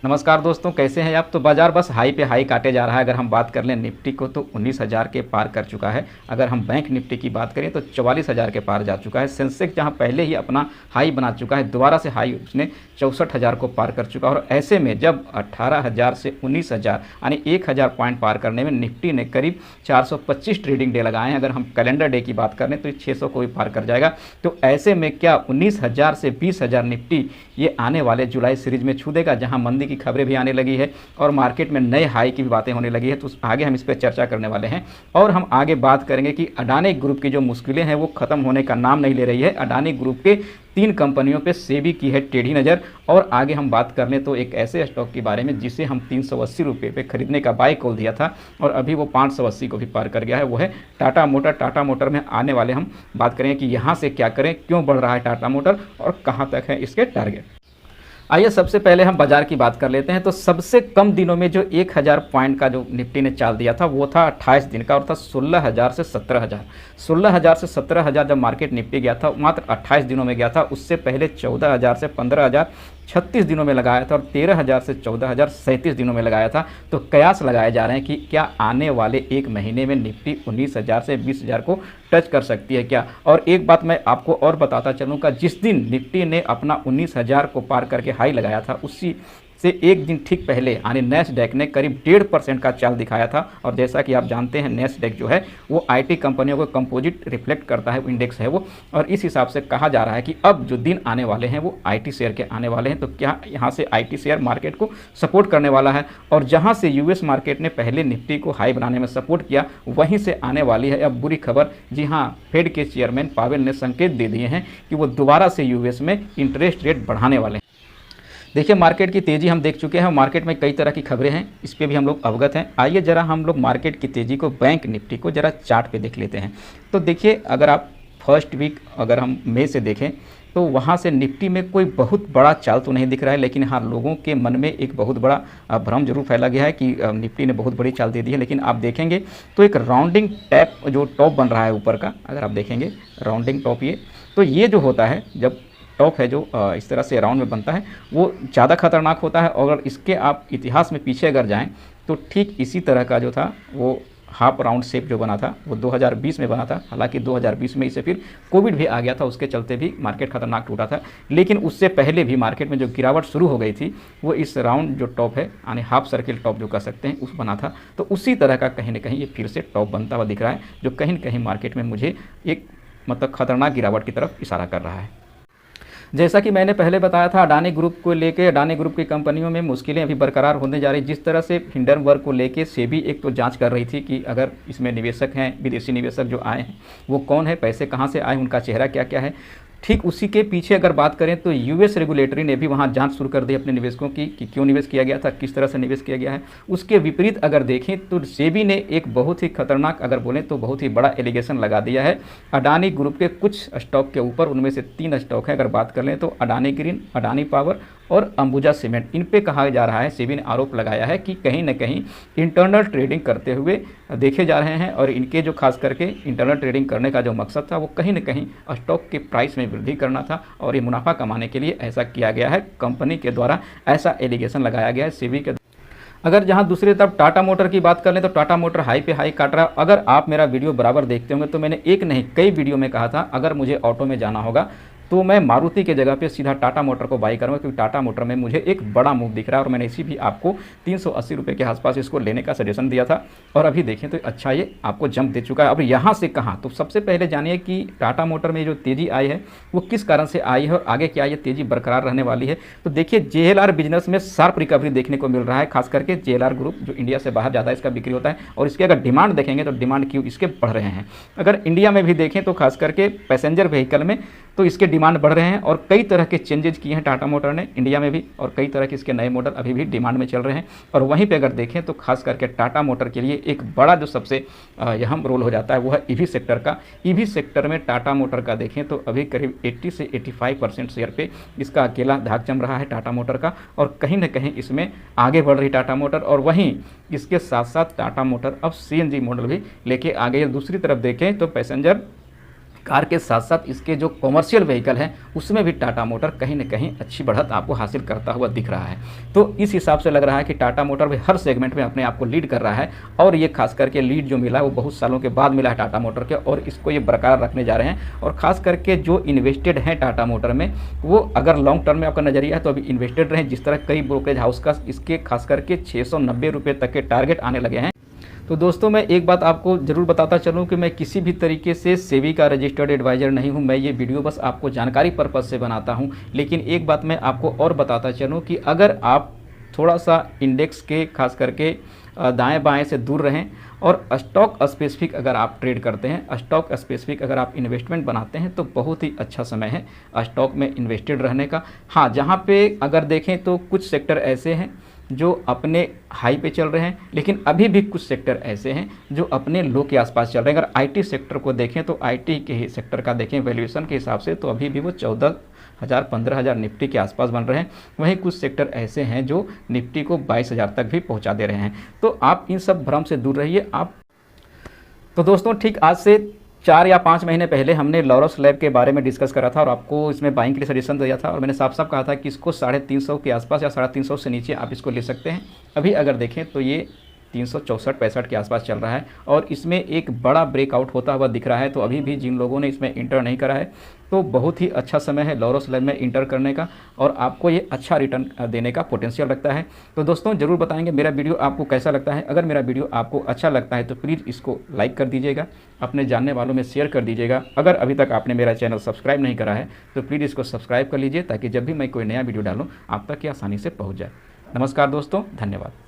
नमस्कार दोस्तों, कैसे हैं आप। तो बाजार बस हाई पे हाई काटे जा रहा है। अगर हम बात कर लें निफ्टी को तो 19,000 के पार कर चुका है। अगर हम बैंक निफ्टी की बात करें तो 44,000 के पार जा चुका है। सेंसेक्स जहां पहले ही अपना हाई बना चुका है, दोबारा से हाई उसने 64,000 को पार कर चुका है। और ऐसे में जब 18,000 से 19,000 यानी 1,000 पॉइंट पार करने में निफ्टी ने करीब 425 ट्रेडिंग डे लगाए हैं। अगर हम कैलेंडर डे की बात करें तो 600 को भी पार कर जाएगा। तो ऐसे में क्या 19,000 से 20,000 निफ्टी ये आने वाले जुलाई सीरीज में छू देगा, जहां मंदी की खबरें भी आने लगी है और मार्केट में नए हाई की भी बातें होने लगी है। तो आगे हम इस पर चर्चा करने वाले हैं और हम आगे बात करेंगे कि अडानी ग्रुप की जो मुश्किलें हैं वो खत्म होने का नाम नहीं ले रही है। अडानी ग्रुप के 3 कंपनियों पे सेबी की है टेढ़ी नज़र। और आगे हम बात कर लें तो एक ऐसे स्टॉक के बारे में जिसे हम 380 रुपये पे खरीदने का बाय कॉल दिया था और अभी वो 580 को भी पार कर गया है, वो है टाटा मोटर। टाटा मोटर में आने वाले हम बात करेंगे कि यहाँ से क्या करें, क्यों बढ़ रहा है टाटा मोटर और कहाँ तक है इसके टारगेट। आइए सबसे पहले हम बाजार की बात कर लेते हैं। तो सबसे कम दिनों में जो 1,000 पॉइंट का जो निफ्टी ने चाल दिया था वो था 28 दिन का और था 16,000 से 17,000। 16,000 से 17,000 जब मार्केट निफ्टी गया था मात्र 28 दिनों में गया था। उससे पहले 14,000 से 15,000 36 दिनों में लगाया था और 13,000 से 14,000 37 दिनों में लगाया था। तो कयास लगाए जा रहे हैं कि क्या आने वाले एक महीने में निफ्टी 19,000 से 20,000 को टच कर सकती है क्या। और एक बात मैं आपको और बताता चलूँगा, जिस दिन निफ्टी ने अपना 19,000 को पार करके हाई लगाया था उसी से एक दिन ठीक पहले यानी नेस्डैक ने करीब 1.5% का चाल दिखाया था। और जैसा कि आप जानते हैं नेस्डैक जो है वो आईटी कंपनियों को कंपोजिट रिफ्लेक्ट करता है, इंडेक्स है वो। और इस हिसाब से कहा जा रहा है कि अब जो दिन आने वाले हैं वो आईटी शेयर के आने वाले हैं। तो क्या यहाँ से आईटी शेयर मार्केट को सपोर्ट करने वाला है और जहाँ से यूएस मार्केट ने पहले निफ्टी को हाई बनाने में सपोर्ट किया वहीं से आने वाली है अब बुरी खबर। जी हाँ, फेड के चेयरमैन पावेल ने संकेत दे दिए हैं कि वो दोबारा से यूएस में इंटरेस्ट रेट बढ़ाने वाले हैं। देखिए मार्केट की तेज़ी हम देख चुके हैं, मार्केट में कई तरह की खबरें हैं, इस पे भी हम लोग अवगत हैं। आइए ज़रा हम लोग मार्केट की तेज़ी को, बैंक निफ्टी को ज़रा चार्ट पे देख लेते हैं। तो देखिए अगर आप फर्स्ट वीक अगर हम मई से देखें तो वहाँ से निफ्टी में कोई बहुत बड़ा चाल तो नहीं दिख रहा है, लेकिन हाँ लोगों के मन में एक बहुत बड़ा भ्रम जरूर फैला गया है कि निफ्टी ने बहुत बड़ी चाल दे दी है। लेकिन आप देखेंगे तो एक राउंडिंग टैप जो टॉप बन रहा है ऊपर का, अगर आप देखेंगे राउंडिंग टॉप ये जो होता है जब टॉप है जो इस तरह से राउंड में बनता है वो ज़्यादा खतरनाक होता है। और इसके आप इतिहास में पीछे अगर जाएं तो ठीक इसी तरह का जो था वो हाफ राउंड शेप जो बना था वो 2020 में बना था। हालांकि 2020 में इसे फिर कोविड भी आ गया था, उसके चलते भी मार्केट खतरनाक टूटा था। लेकिन उससे पहले भी मार्केट में जो गिरावट शुरू हो गई थी वो इस राउंड जो टॉप है यानी हाफ सर्किल टॉप जो कह सकते हैं उस बना था। तो उसी तरह का कहीं ना कहीं ये फिर से टॉप बनता हुआ दिख रहा है जो कहीं ना कहीं मार्केट में मुझे एक मतलब खतरनाक गिरावट की तरफ इशारा कर रहा है। जैसा कि मैंने पहले बताया था अडानी ग्रुप को लेके, अडानी ग्रुप की कंपनियों में मुश्किलें अभी बरकरार होने जा रही। जिस तरह से हिंडनबर्ग को लेके सेबी एक तो जांच कर रही थी कि अगर इसमें निवेशक हैं, विदेशी निवेशक जो आए हैं वो कौन है, पैसे कहाँ से आए, उनका चेहरा क्या क्या है। ठीक उसी के पीछे अगर बात करें तो यूएस रेगुलेटरी ने भी वहाँ जांच शुरू कर दी अपने निवेशकों की कि क्यों निवेश किया गया था, किस तरह से निवेश किया गया है। उसके विपरीत अगर देखें तो सेबी ने एक बहुत ही खतरनाक, अगर बोलें तो बहुत ही बड़ा एलिगेशन लगा दिया है अडानी ग्रुप के कुछ स्टॉक के ऊपर। उनमें से 3 स्टॉक है, अगर बात कर लें तो अडानी ग्रीन, अडानी पावर और अंबुजा सीमेंट। इन पे कहा जा रहा है, सेबी ने आरोप लगाया है कि कहीं ना कहीं इंटरनल ट्रेडिंग करते हुए देखे जा रहे हैं। और इनके जो खास करके इंटरनल ट्रेडिंग करने का जो मकसद था वो कहीं ना कहीं स्टॉक के प्राइस में वृद्धि करना था और ये मुनाफा कमाने के लिए ऐसा किया गया है। कंपनी के द्वारा ऐसा एलिगेशन लगाया गया है सेबी के। अगर जहां दूसरी तरफ टाटा मोटर की बात कर लें तो टाटा मोटर हाई पे हाई काट रहा है। अगर आप मेरा वीडियो बराबर देखते होंगे तो मैंने एक नहीं कई वीडियो में कहा था अगर मुझे ऑटो में जाना होगा तो मैं मारुति के जगह पे सीधा टाटा मोटर को बाई करूँगा, क्योंकि टाटा मोटर में मुझे एक बड़ा मूव दिख रहा है और मैंने इसी भी आपको 380 रुपये के आसपास इसको लेने का सजेशन दिया था। और अभी देखें तो अच्छा ये आपको जंप दे चुका है। अब यहाँ से कहाँ, तो सबसे पहले जानिए कि टाटा मोटर में जो तेज़ी आई है वो किस कारण से आई है और आगे क्या ये तेज़ी बरकरार रहने वाली है। तो देखिए जेएलआर बिजनेस में शार्प रिकवरी देखने को मिल रहा है, खास करके जेएलआर ग्रुप जो इंडिया से बाहर ज़्यादा इसका बिक्री होता है। और इसके अगर डिमांड देखेंगे तो डिमांड क्यों इसके बढ़ रहे हैं। अगर इंडिया में भी देखें तो खास करके पैसेंजर व्हीकल में तो इसके डिमांड बढ़ रहे हैं और कई तरह के चेंजेज किए हैं टाटा मोटर ने इंडिया में भी और कई तरह के इसके नए मॉडल अभी भी डिमांड में चल रहे हैं। और वहीं पे अगर देखें तो खास करके टाटा मोटर के लिए एक बड़ा जो सबसे अहम रोल हो जाता है वो है ईवी सेक्टर का। ईवी सेक्टर में टाटा मोटर का देखें तो अभी करीब 80 से 85% शेयर पे इसका अकेला धाक जम रहा है टाटा मोटर का। और कहीं ना कहीं इसमें आगे बढ़ रही टाटा मोटर और वहीं इसके साथ साथ टाटा मोटर अब सीएनजी मॉडल भी लेके आ गई है। दूसरी तरफ देखें तो पैसेंजर कार के साथ साथ इसके जो कॉमर्शियल व्हीकल हैं उसमें भी टाटा मोटर कहीं ना कहीं अच्छी बढ़त आपको हासिल करता हुआ दिख रहा है। तो इस हिसाब से लग रहा है कि टाटा मोटर भी हर सेगमेंट में अपने आप को लीड कर रहा है, और ये खास करके लीड जो मिला है वो बहुत सालों के बाद मिला है टाटा मोटर के, और इसको ये बरकरार रखने जा रहे हैं। और ख़ास करके जो इन्वेस्टेड हैं टाटा मोटर में, वो अगर लॉन्ग टर्म में आपका नज़रिया है तो अभी इन्वेस्टेड रहें। जिस तरह कई ब्रोकरेज हाउस का इसके खास करके 690 रुपये तक के टारगेट आने लगे हैं। तो दोस्तों मैं एक बात आपको ज़रूर बताता चलूं कि मैं किसी भी तरीके से सेबी का रजिस्टर्ड एडवाइज़र नहीं हूं। मैं ये वीडियो बस आपको जानकारी पर्पज़ से बनाता हूं। लेकिन एक बात मैं आपको और बताता चलूं कि अगर आप थोड़ा सा इंडेक्स के खास करके दाएं बाएं से दूर रहें और स्टॉक स्पेसिफिक अगर आप ट्रेड करते हैं, स्टॉक स्पेसिफिक अगर आप इन्वेस्टमेंट बनाते हैं, तो बहुत ही अच्छा समय है स्टॉक में इन्वेस्टेड रहने का। हाँ, जहाँ पे अगर देखें तो कुछ सेक्टर ऐसे हैं जो अपने हाई पे चल रहे हैं, लेकिन अभी भी कुछ सेक्टर ऐसे हैं जो अपने लो के आसपास चल रहे हैं। अगर आईटी सेक्टर को देखें तो आईटी के सेक्टर का देखें वैल्यूएशन के हिसाब से तो अभी भी वो 14,000 15,000 निफ्टी के आसपास बन रहे हैं। वहीं कुछ सेक्टर ऐसे हैं जो निफ्टी को 22,000 तक भी पहुंचा दे रहे हैं। तो आप इन सब भ्रम से दूर रहिए आप। तो दोस्तों ठीक आज से 4 या 5 महीने पहले हमने लॉरस लैब के बारे में डिस्कस करा था और आपको इसमें बाइंग के लिए सजेशन दिया था, और मैंने साफ साफ कहा था कि इसको 350 के आसपास या 350 से नीचे आप इसको ले सकते हैं। अभी अगर देखें तो ये 364-65 के आसपास चल रहा है और इसमें एक बड़ा ब्रेकआउट होता हुआ दिख रहा है। तो अभी भी जिन लोगों ने इसमें इंटर नहीं करा है तो बहुत ही अच्छा समय है लॉरस लैब में इंटर करने का, और आपको ये अच्छा रिटर्न देने का पोटेंशियल रखता है। तो दोस्तों ज़रूर बताएंगे मेरा वीडियो आपको कैसा लगता है। अगर मेरा वीडियो आपको अच्छा लगता है तो प्लीज़ इसको लाइक कर दीजिएगा, अपने जानने वालों में शेयर कर दीजिएगा। अगर अभी तक आपने मेरा चैनल सब्सक्राइब नहीं करा है तो प्लीज़ इसको सब्सक्राइब कर लीजिए, ताकि जब भी मैं कोई नया वीडियो डालूँ आप तक ये आसानी से पहुँच जाए। नमस्कार दोस्तों, धन्यवाद।